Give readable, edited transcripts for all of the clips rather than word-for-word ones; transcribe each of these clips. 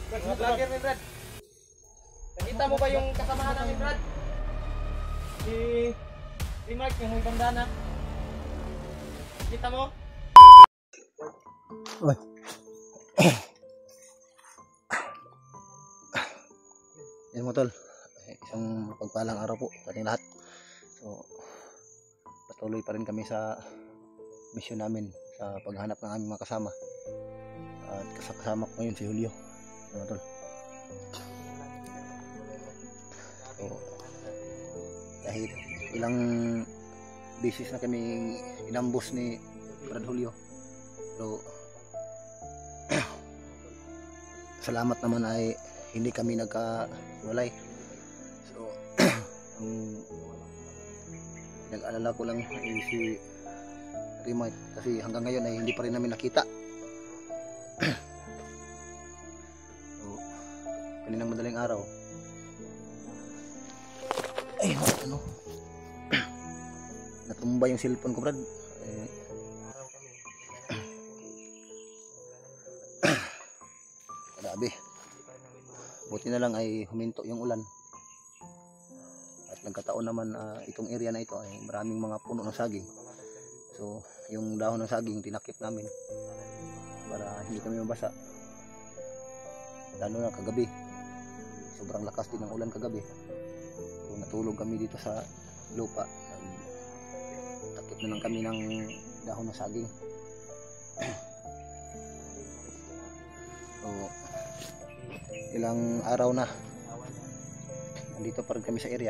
Mga vlogger ni Brad. Nakita mo ba yung kasamahan namin, Brad? Si Mark, yung may bandana. Kita mo? Uy. Yan mo tol, isang pagpalang araw po sa ating lahat. So patuloy pa rin kami sa misyon namin sa paghanap ng aming mga kasama. At kasama ko ngayon si Julio. Yan mo tol. So kahit ilang beses na kami inambos ni Brad Julio, pero salamat naman ay hindi kami nagkawalay. So ang nag-alala ko lang ay si Remote kasi hanggang ngayon ay hindi pa rin namin nakita. So kaninang madaling araw ay ano natumba yung cellphone ko, Brad. Grabe. Buti na lang ay huminto yung ulan. At nagkataon naman itong area na ito ay maraming mga puno ng saging. So yung dahon ng saging tinakip namin para hindi kami mabasa. Lalo na kagabi. Sobrang lakas din ng ulan kagabi. So natulog kami dito sa lupa. Takip na lang kami ng dahon ng saging. So ilang araw na nandito pa rin kami sa area,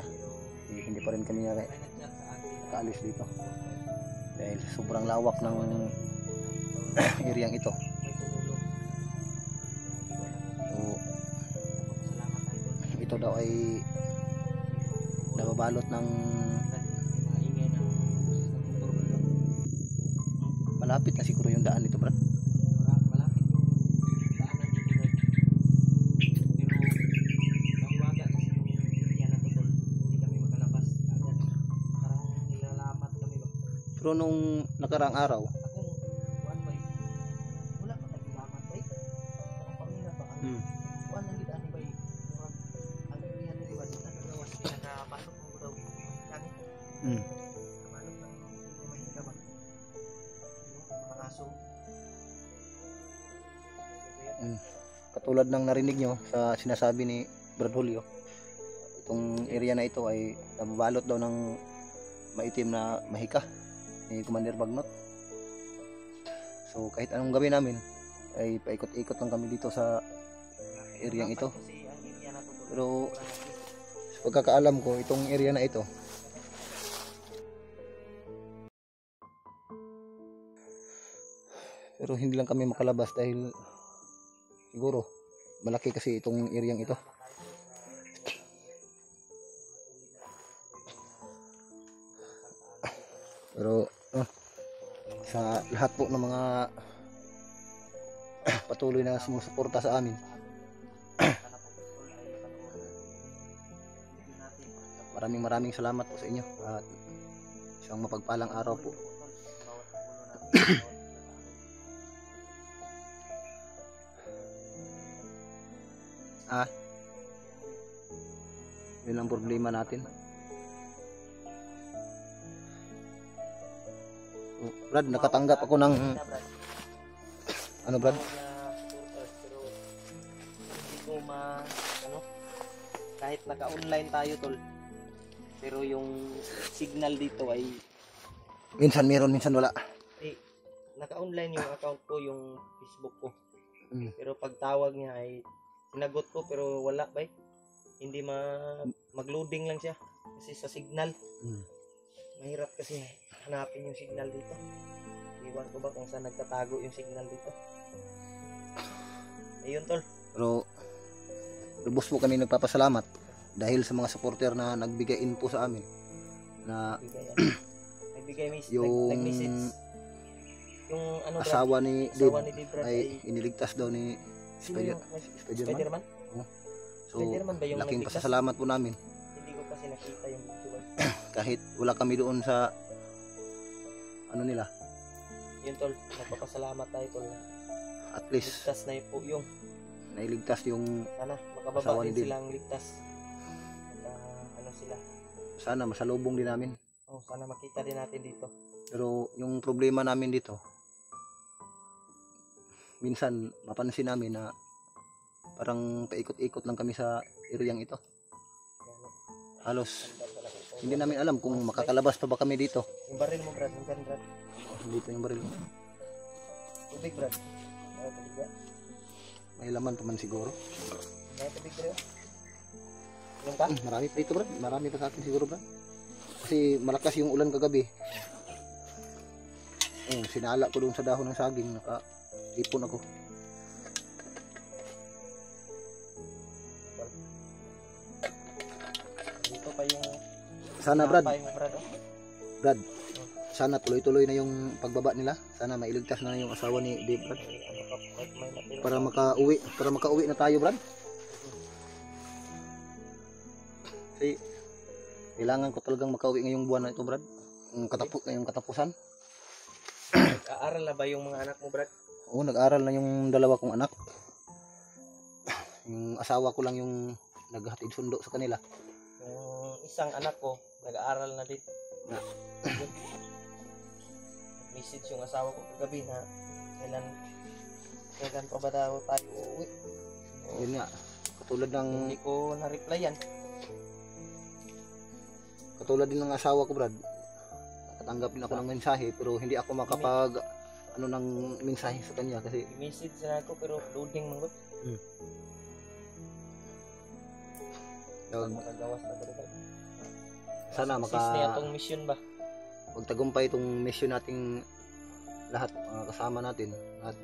hindi pa rin kami nakaalis dito dahil sobrang lawak ng areang ito. So ito daw ay nababalot ng malapit na siguro yung daan dito, Brad. Pero nung nakaraang araw, wala pa tayong lamat bay. Ang pamina ba? Kuan lang gid ani bay. Ang iyan ni ba sa gawas pinaka-pasok mo daw kani. Kabalot ng mahika ba? Mga aso. Katulad ng narinig nyo sa sinasabi ni Brad Julio, itong area na ito ay nababalot daw ng maitim na mahika ni Commander Bagnot. So kahit anong gawin namin ay paikot-ikot lang kami dito sa area ito. Pero sa pagkakaalam ko, itong area na ito pero hindi lang kami makalabas dahil siguro malaki kasi itong area ito. Pero sa lahat po ng mga patuloy na sumusuporta sa amin, maraming salamat po sa inyo at isang mapagpalang araw po. Yun ang problema natin. Brad, nakatanggap ako ng ano, Brad? Pero hindi ko kahit naka-online tayo tol. Pero yung signal dito ay minsan meron, minsan wala. Naka-online yung account ko, yung Facebook ko. Pero pag tawag niya ay sinagot ko pero wala ba? Hindi mag-loading lang siya kasi sa signal. Mahirap kasi hanapin yung signal dito. Iwan ko ba kung saan nagtatago yung signal dito. Ayun tol. Pero lubos po kami nagpapasalamat dahil sa mga supporter na nagbigay info sa amin na yung nag-message yung ano, asawa ni Dave ay iniligtas daw ni Spider-Man. So laking pasasalamat po namin. Hindi ko kasi nakita yung video. Kahit wala kami doon sa ano nila. Yun tol, nagpapasalamat tayo tol. At least ligtas na po yung nailigtas yung Sana Asawa makababa ni din Dave. silang ligtas. Ano sila. sana masalubong din namin. Oh, sana makita din natin dito. Pero yung problema namin dito, minsan mapansin namin na parang paikot-ikot lang kami sa areang ito. Halos hindi namin alam kung makakalabas pa ba kami dito. Yung baril mo, Brad. Yung gun, Brad. Dito yung baril. Tubig, Brad. Ay, tubig, Brad. May laman pa man siguro. Ay, tubig, Brad. Yung ka? Marami pa dito, Brad. Marami pa sa akin siguro, Brad. Kasi malakas yung ulan kagabi. Sinala ko doon sa dahon ng saging. Naka-ipon ako. Dito pa yung... Sana, Brad. Napay mo, Brad. Oh. Brad, sana tuloy-tuloy na yung pagbaba nila. Sana mailigtas na yung asawa ni Dave, Brad. Para makauwi na tayo, Brad. Kasi kailangan ko talagang makauwi ngayong buwan na ito, Brad. Yung katapusan. Nag-aaral na ba yung mga anak mo, Brad? Oo, nag-aral na yung dalawa kong anak. Yung asawa ko lang yung naghatid sundo sa kanila. Yung isang anak ko, nag-aaral na din. Message yung asawa ko kagabi na kailan pa ba daw tayo uuwi. Yun nga, katulad ng Hindi ko na-replyan. katulad din ng asawa ko, Brad. Nakatanggap din ako ng mensahe pero hindi ako makapag ng mensahe sa kanya kasi Message na ako pero loading mo. Makagawas na ba? sana Success niya itong mission ba? magtagumpay itong mission nating lahat, mga kasama natin at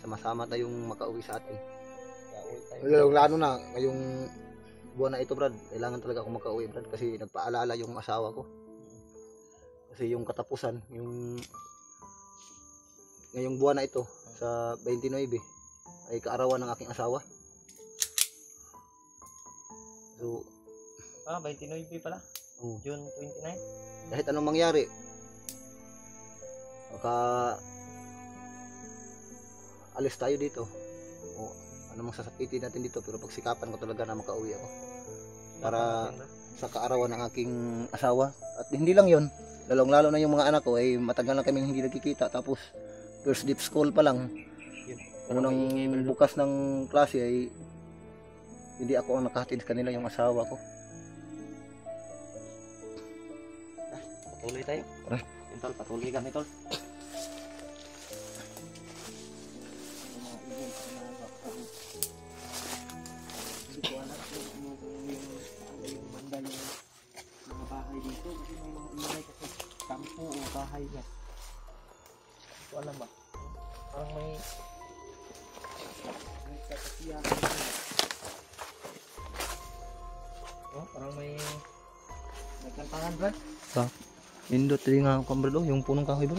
sama-sama tayong makauwi sa atin. Lalo na ngayong buwan na ito, Brad, kailangan talaga ako makauwi, Brad, kasi nagpaalala yung asawa ko. Kasi yung katapusan, yung ngayong buwan na ito sa 29 ay kaarawan ng aking asawa. So, 29 pala? June 29? kahit anong mangyari, baka alis tayo dito o ano mang sasapitin natin dito, pero pagsikapan ko talaga na makauwi ako para sa kaarawan ng aking asawa. At hindi lang yon, lalong lalo na yung mga anak ko ay matagal na kaming hindi nagkikita, tapos first day of school pa lang, unang bukas ng klase ay hindi ako ang nakahatid sa kanila, yung asawa ko. Patuloy tayo. Tol, patuloy kami, Tol. Hindi ko alam kung yung banda yung mga bahay dito kasi may mga ingay kasi kampo o bahay niya. Hindi ko alam ba? Parang may kakasiya. Parang may kantangan, Brad. Indot din nga ako, bro, yung punong kahoy, bro.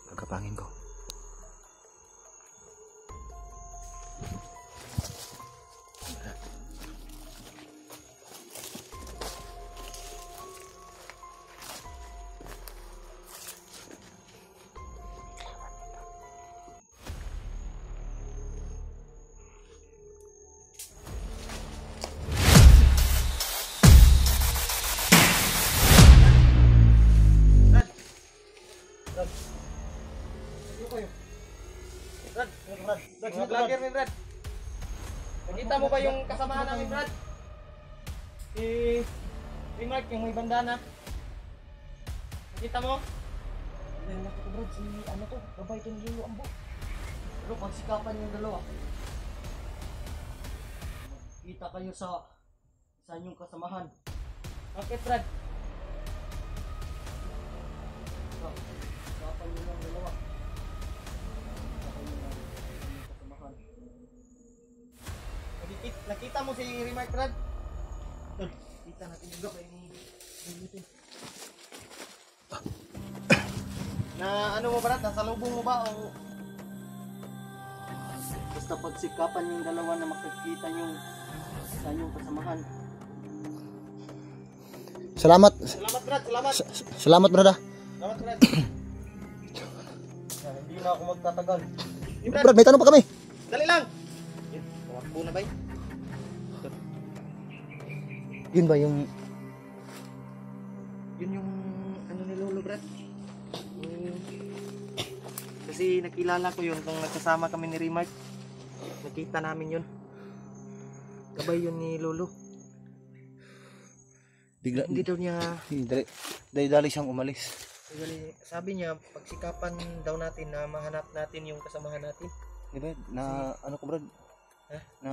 Pagkapangin ko. vlogger ni Brad. Nakita mo ba yung kasamahan namin, Brad? Si Mark, yung may bandana. Nakita mo? Dahil ako to Brad, si ano to, babay ito ni Lolo Ambo. Pero pagsikapan yung dalawa. Kita kayo sa inyong kasamahan. Okay, Brad. Sikapan nyo ng dalawa. Sikapan nyo ng inyong kasamahan. Nakita mo si Remark, Brad? Tol, kita natin yung gabay ni Lulutin. Na ano mo, Brad? Nasa lubong mo ba? O Basta pagsikapan yung dalawa na makikita yung sa inyong kasamahan. Salamat. salamat, Brad. Salamat. Salamat, brad. Salamat, Brad. Hindi na ako magtatagal. Brad, Brad, may tanong pa kami. dali lang. Yun, tumakbo na ba yun? Yun ba yung Yun yung ano ni Lolo, Brad. Kasi nakilala ko yun nung nagkasama kami ni Remark. Nakita namin yun. Gabay yun ni Lolo. bigla Hindi daw niya, dali siyang umalis. sabi niya, pagsikapan daw natin na mahanap natin yung kasamahan natin. Di ba? Na ano ko, Brad? Ha? Na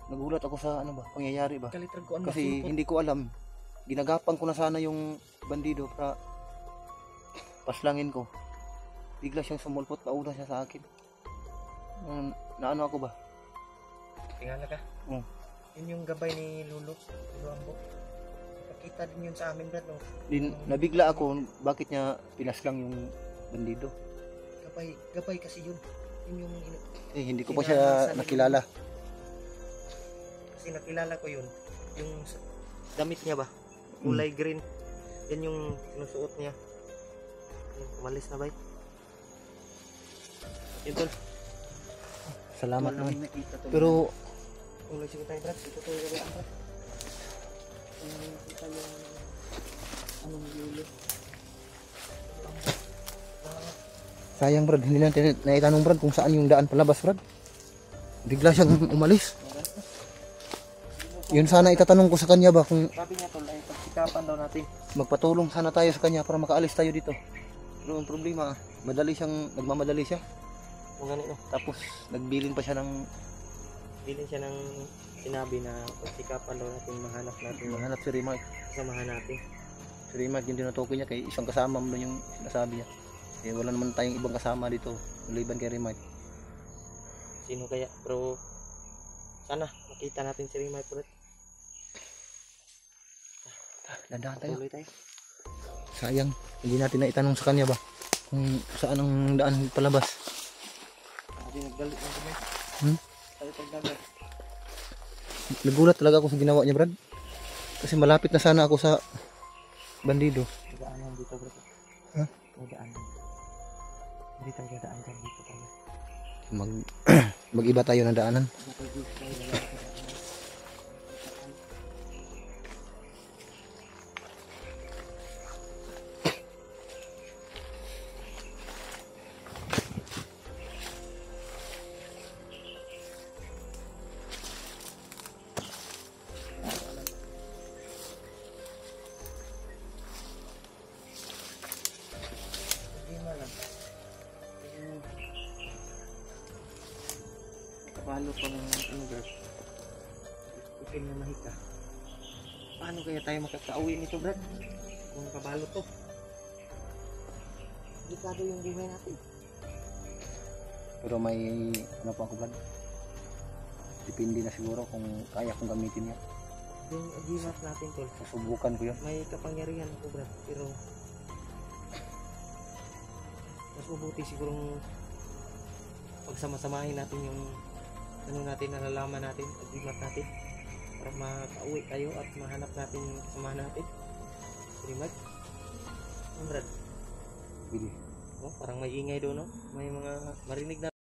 nagulat ako sa ano ba, pangyayari ba? Kalitrag ko ano Kasi hindi ko alam. Ginagapan ko na sana yung bandido para paslangin ko. Bigla siyang sumulpot, nauna siya sa akin. Na ano ako ba? Tingala ka? Oo. Yun yung gabay ni Lolo Ambo. Nakita din yun sa amin, Brad. No? Nabigla ako, bakit niya pinaslang yung bandido? Gabay kasi yun. Yun yung Hindi ko pa siya nakilala. kasi nakilala ko yun. Yung damit niya ba? Kulay green. Yan yung sinusuot niya. Yun, umalis na ba? Yun, tol. Salamat Wala naman. kaming nakita to. Pero Ulo siya tayo, Brad. Ito tayo gabay ang Brad. Kita yung anong Lolo. sayang, Brad, hindi natin naitanong, Brad, kung saan yung daan palabas, Brad. Bigla siyang umalis. Yun sana itatanong ko sa kanya ba kung Sabi niya, tol, ay pagsikapan daw natin. magpatulong sana tayo sa kanya para makaalis tayo dito. Pero ang problema, nagmamadali siya. Kung ganito. Tapos nagbilin pa siya ng Bilin siya ng sinabi na pagsikapan daw natin mahanap natin yung mahanap si Remark. kasamahan natin. Si Remark yung tinutukoy niya kay isang kasama mo yung sinasabi niya. Eh wala naman tayong ibang kasama dito maliban kay Remark. Sino kaya? Pero sana makita natin si Remark, Brad. Dandahan tayo. Tuloy tayo. Sayang, hindi natin na itanong sa kanya ba kung saan ang daan palabas. Sabi nagdalit na kami. Tayo pagdagat. Nagulat talaga ako sa ginawa niya, Brad. Kasi malapit na sana ako sa bandido. Daanan dito, Brad. Ha? Daanan. Hindi tayo dadaan dyan dito tayo. Mag-iba tayo ng daanan. Dito tayo lalaki sa daanan. Paano pa ng ano, Brad? Itin na mahika. Paano kaya tayo makakauwi nito, Brad? Kung kabalo to. Delikado yung buhay natin. Pero may ano pa ako, Brad. Depende na siguro kung kaya kong gamitin yan. Yung agimat natin, tol. Susubukan ko yan. May kapangyarihan ako, Brad. Pero mas mabuti sigurong pagsamasamahin natin yung ano natin, nalalaman natin, agimat natin para makauwi tayo at mahanap natin yung kasama natin. Salamat. Brad. Bili. Oh, parang may ingay doon, no? May mga marinig na